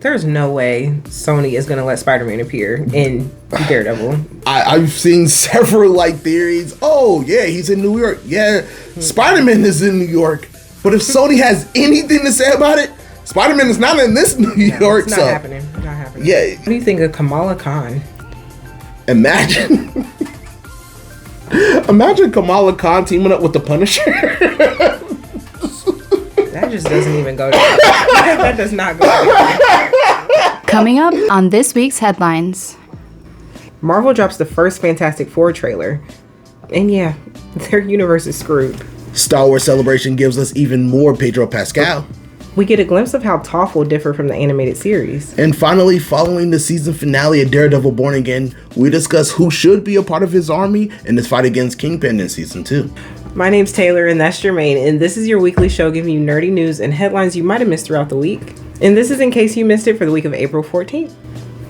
There's no way Sony is going to let Spider-Man appear in Daredevil. I've seen several theories. Oh yeah, he's in New York. Yeah, Spider-Man is in New York. But if Sony has anything to say about it, Spider-Man is not in this New York. It's not happening. Not happening. Yeah. What do you think of Kamala Khan? Imagine Kamala Khan teaming up with the Punisher. That just doesn't even go together. That does not go together. Coming up on this week's headlines. Marvel drops the first Fantastic Four trailer. And yeah, their universe is screwed. Star Wars Celebration gives us even more Pedro Pascal. We get a glimpse of how Toph will differ from the animated series. And finally, following the season finale of Daredevil Born Again, we discuss who should be a part of his army in his fight against Kingpin in season 2. My name's Taylor, and that's Jermaine, and this is your weekly show giving you nerdy news and headlines you might have missed throughout the week. And this is in case you missed it for the week of April 14th.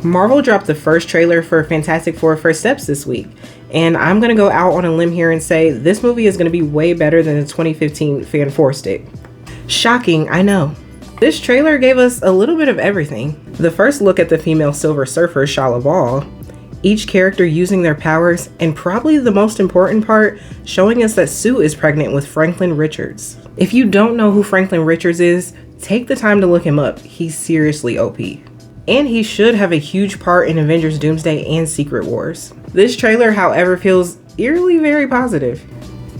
Marvel dropped the first trailer for Fantastic Four First Steps this week, and I'm going to go out on a limb here and say this movie is going to be way better than the 2015 Fan 4 stick. Shocking, I know. This trailer gave us a little bit of everything. The first look at the female Silver Surfer, Shala Ball, each character using their powers, and probably the most important part, showing us that Sue is pregnant with Franklin Richards. If you don't know who Franklin Richards is, take the time to look him up. He's seriously OP. And he should have a huge part in Avengers Doomsday and Secret Wars. This trailer, however, feels eerily very positive.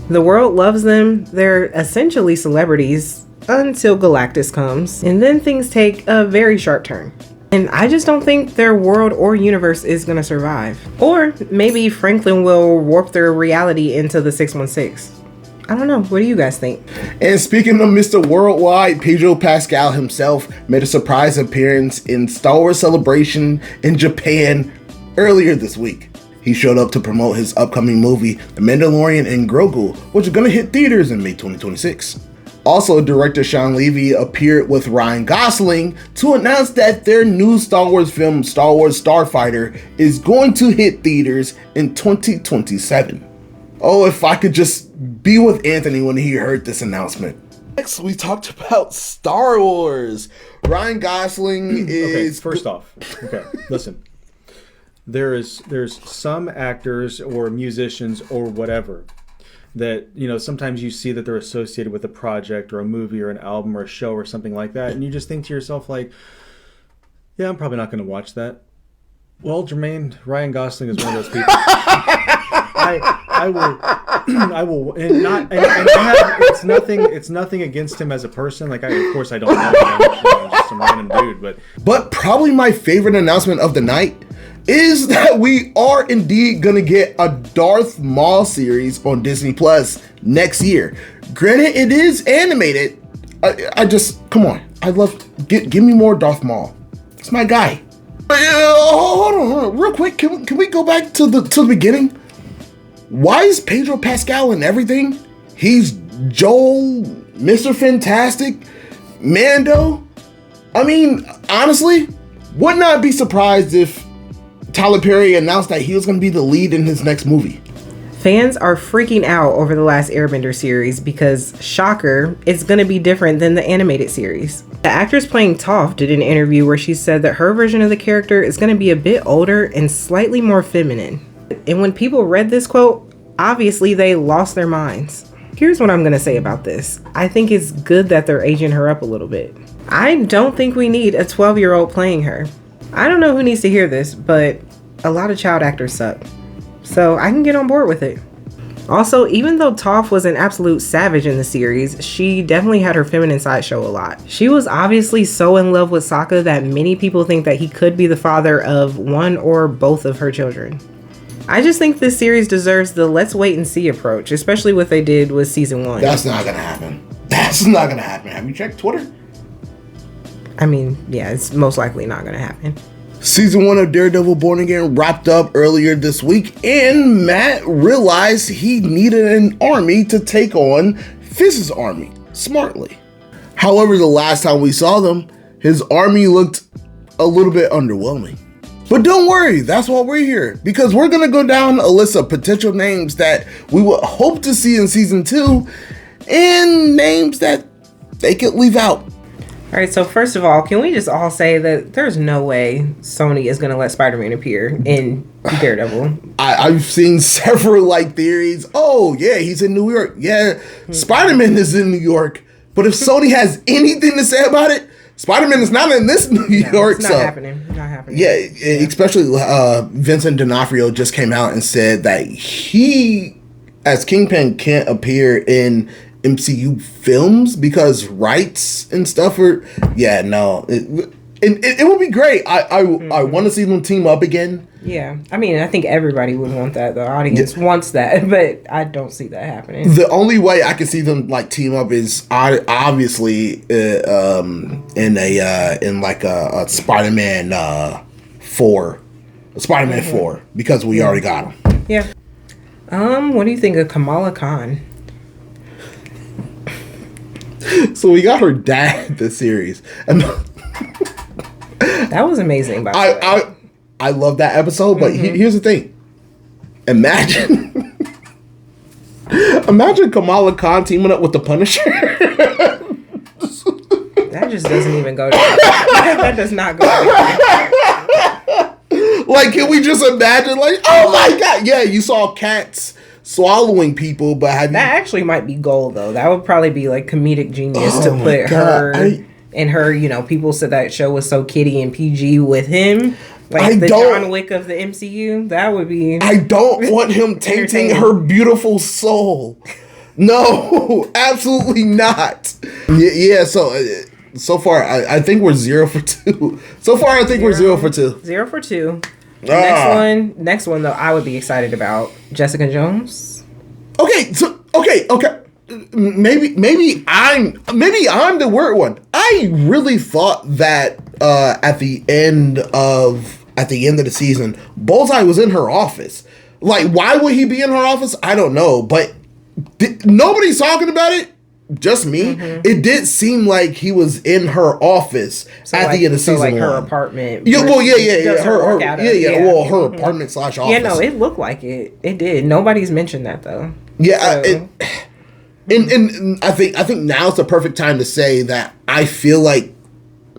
The world loves them. They're essentially celebrities until Galactus comes, and then things take a very sharp turn. And I just don't think their world or universe is going to survive. Or maybe Franklin will warp their reality into the 616. I don't know. What do you guys think? And speaking of Mr. Worldwide, Pedro Pascal himself made a surprise appearance in Star Wars Celebration in Japan earlier this week. He showed up to promote his upcoming movie, The Mandalorian and Grogu, which is going to hit theaters in May 2026. Also, director Sean Levy appeared with Ryan Gosling to announce that their new Star Wars film, Star Wars Starfighter, is going to hit theaters in 2027. Oh, if I could just be with Anthony when he heard this announcement. Next, we talked about Star Wars. Ryan Gosling is... Okay, first off, listen. There's some actors or musicians or whatever that, sometimes you see that they're associated with a project or a movie or an album or a show or something like that, and you just think to yourself yeah, I'm probably not going to watch that. Well, Jermaine, Ryan Gosling is one of those people. I will, and it's nothing against him as a person. Of course I don't know him, just some random dude, but probably my favorite announcement of the night is that we are indeed gonna get a Darth Maul series on Disney Plus next year. Granted, it is animated. I just, come on. Give me more Darth Maul. It's my guy. Hold on, real quick. Can we go back to the beginning? Why is Pedro Pascal in everything? He's Joel, Mr. Fantastic, Mando. I mean, honestly, would not be surprised if Tyler Perry announced that he was going to be the lead in his next movie. Fans are freaking out over the last Airbender series because, shocker, it's going to be different than the animated series. The actress playing Toph did an interview where she said that her version of the character is going to be a bit older and slightly more feminine. And when people read this quote, obviously they lost their minds. Here's what I'm going to say about this. I think it's good that they're aging her up a little bit. I don't think we need a 12-year-old playing her. I don't know who needs to hear this, but a lot of child actors suck. So I can get on board with it. Also, even though Toph was an absolute savage in the series, she definitely had her feminine side show a lot. She was obviously so in love with Sokka that many people think that he could be the father of one or both of her children. I just think this series deserves the let's wait and see approach, especially what they did with season 1. That's not gonna happen. That's not gonna happen. Have you checked Twitter? I mean, yeah, it's most likely not gonna happen. Season 1 of Daredevil Born Again wrapped up earlier this week, and Matt realized he needed an army to take on Fizz's army smartly. However, the last time we saw them, his army looked a little bit underwhelming. But don't worry, that's why we're here, because we're gonna go down a list of potential names that we would hope to see in season 2 and names that they could leave out. All right, so first of all, can we just all say that there's no way Sony is going to let Spider-Man appear in Daredevil? I've seen several like theories. Oh yeah, he's in New York. Yeah, Spider-Man is in New York. But if Sony has anything to say about it, Spider-Man is not in this New York. It's not happening. Not happening. Yeah, especially Vincent D'Onofrio just came out and said that he, as Kingpin, can't appear in MCU films because rights and stuff are. Yeah, no, it would be great. I want to see them team up again. Yeah, I mean, I think everybody would want that. The audience wants that, but I don't see that happening. The only way I can see them like team up is obviously in a Spider-Man 4, Spider-Man 4, because we already got him. Yeah. What do you think of Kamala Khan? So we got her dad this series, and that was amazing. By the way. I love that episode, but here's the thing: imagine Kamala Khan teaming up with the Punisher. That just doesn't even go together. That does not go together. Like, can we just imagine? Like, oh my god, yeah, you saw cats swallowing people, but have that actually might be gold though. That would probably be like comedic genius to put her and her. You know, people said that show was so kiddie and PG with him. Like John Wick of the MCU, that would be. I don't want him tainting her beautiful soul. No, absolutely not. Yeah. So far, I think we're 0 for 2. So far, I think we're 0 for 2. 0 for 2. Next one though, I would be excited about Jessica Jones. Okay. Maybe I'm the weird one. I really thought that at the end of the season, Bullseye was in her office. Like, why would he be in her office? I don't know, but nobody's talking about it. Just me. It did seem like he was in her office at the end of season 1. Her apartment. Yeah, well, yeah. Her apartment / office. Yeah, no, it looked like it. It did. Nobody's mentioned that though. Yeah, and I think now's the perfect time to say that I feel like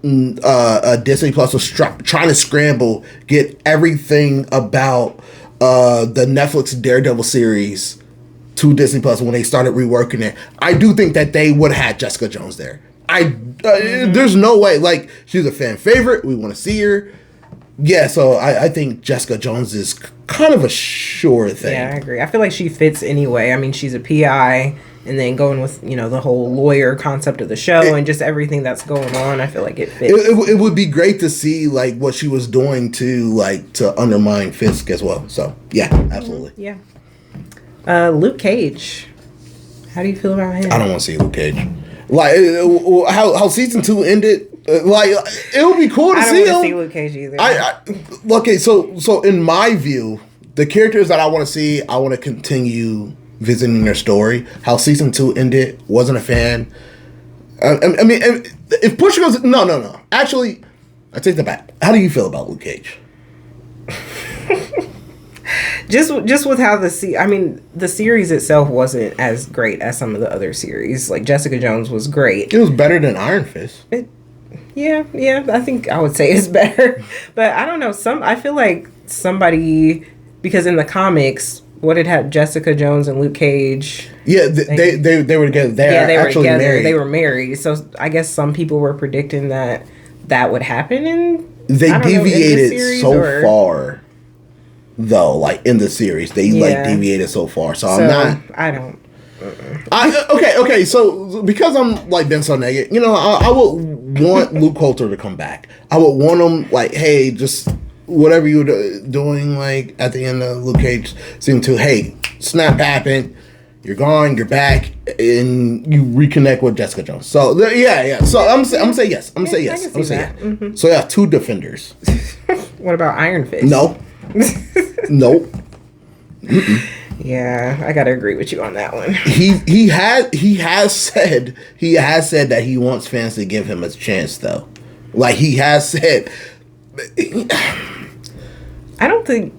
Disney Plus was trying to scramble, get everything about the Netflix Daredevil series to Disney Plus when they started reworking it. I do think that they would have had Jessica Jones there. There's no way. Like, she's a fan favorite. We want to see her. Yeah, so I think Jessica Jones is kind of a sure thing. Yeah, I agree. I feel like she fits anyway. I mean, she's a PI, and then going with, the whole lawyer concept of the show and just everything that's going on, I feel like it fits. It would be great to see, like, what she was doing to undermine Fisk as well. So, yeah, absolutely. Yeah. Luke Cage. How do you feel about him? I don't want to see Luke Cage. Like, how season 2 ended, like, it would be cool to see him. I don't want to see Luke Cage either. Okay, so in my view, the characters that I want to see, I want to continue visiting their story. How season 2 ended, wasn't a fan. I mean, if push goes, no. Actually, I take that back. How do you feel about Luke Cage? Just with how the series itself wasn't as great as some of the other series. Like, Jessica Jones was great. It was better than Iron Fist. Yeah, I think I would say it's better. But I don't know, I feel like somebody, because in the comics, what it had Jessica Jones and Luke Cage. Yeah, they were together. They were together. Married. They were married. So I guess some people were predicting that would happen in. They deviated far, though. Like, in the series, they deviated so far. So I'm not. I don't. Okay. So because I'm like been so negative, I would want Luke Coulter to come back. I would want him like, hey, just whatever you were doing, like at the end of Luke Cage season 2. Hey, snap happened. You're gone. You're back, and you reconnect with Jessica Jones. So yeah. So I'm gonna say yes. I'm gonna say yes. Mm-hmm. So 2 defenders. What about Iron Fist? No. Nope. Mm-mm. Yeah, I gotta agree with you on that one. He has said that he wants fans to give him a chance, though. Like, he has said. I don't think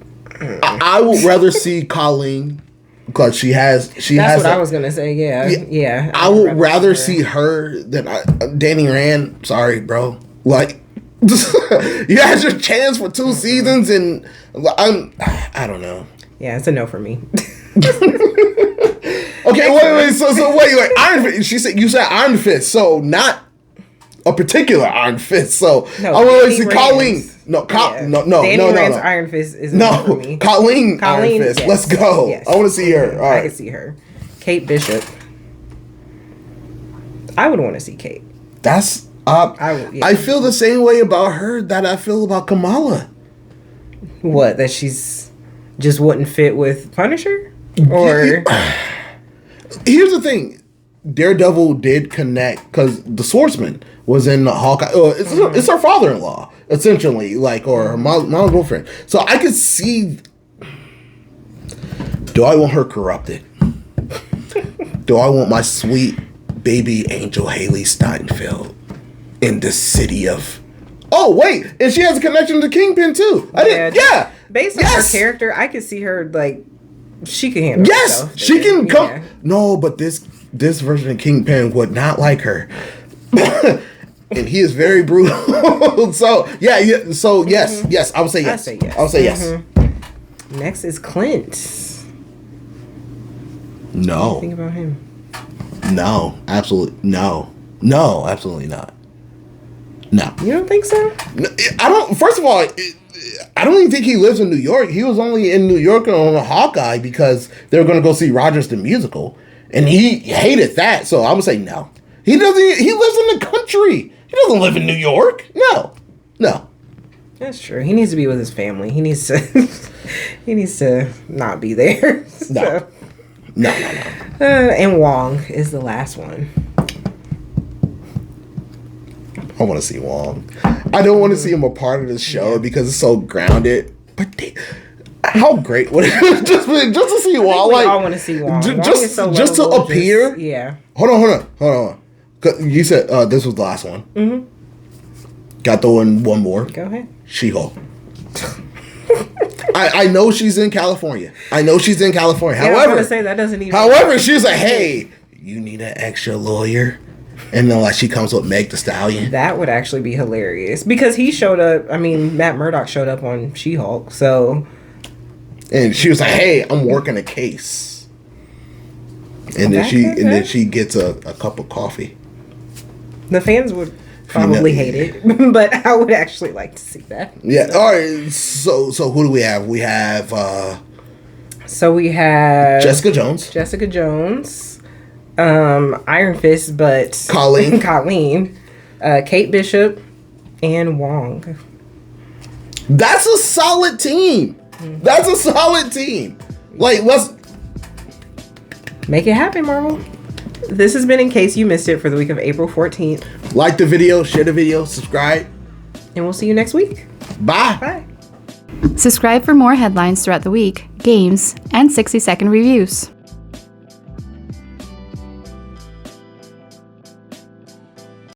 I would rather see Colleen because she has. That's what I was gonna say. Yeah. I would rather see her than Danny Rand. Sorry, bro. Like, you had your chance for 2 seasons, and I don't know. Yeah, it's a no for me. Okay, wait. So wait. Iron Fist. You said Iron Fist, so not a particular Iron Fist. So No, I want to Danny see Colleen. Rand's. No. Danny Rand's Iron Fist is a no for me. Colleen Iron Fist. Yes. Let's go. Yes. I want to see her. All I right. can see her. Kate Bishop. I would want to see Kate. That's yeah. I feel the same way about her that I feel about Kamala. What? That she's just wouldn't fit with Punisher? Or here's the thing. Daredevil did connect because the Swordsman was in Hawkeye. It's her father-in-law, essentially, like, or her mom's girlfriend. So I could see. Do I want her corrupted? Do I want my sweet baby angel Haley Steinfeld in the city of? Oh wait, and she has a connection to Kingpin too. Yeah. Based on her character, I could see her like she can handle. Yes, herself. she can come. Yeah. No, but this version of Kingpin would not like her. And he is very brutal. So yeah. So yes, I would say yes. I would say yes. Next is Clint. No. What do you think about him? No, absolutely no, absolutely not. No, You don't think so? I don't. First of all, I don't even think he lives in New York. He was only in New York on a Hawkeye because they were going to go see Rogers the musical, and he hated that. So I would say no. He doesn't. He lives in the country. He doesn't live in New York. No. That's true. He needs to be with his family. He needs to. He needs to not be there. So. No. And Wong is the last one. I want to see Wong. I don't want to see him a part of the show because it's so grounded. But how great would it just to see Wong? We all want to see Wong. Just to appear. Yeah. Hold on. You said this was the last one. Mm-hmm. Got to throw in one more. Go ahead. She-Hulk. I know she's in California. Yeah, However, I was gonna say that doesn't even. However, she's like, hey, you need an extra lawyer. And then like she comes with Meg the Stallion. That would actually be hilarious because he showed up. I mean, Matt Murdock showed up on She-Hulk, so. And she was like, "Hey, I'm working a case." And then she gets a cup of coffee. The fans would probably hate it, but I would actually like to see that. Yeah. All right. So who do we have? We have. So we have Jessica Jones. Iron Fist, but Colleen, Kate Bishop, and Wong. That's a solid team. Like, let's make it happen, Marvel. This has been In Case You Missed It for the week of April 14th. Like the video, share the video, subscribe, and we'll see you next week. Bye. Bye. Subscribe for more headlines throughout the week, games, and 60-second reviews.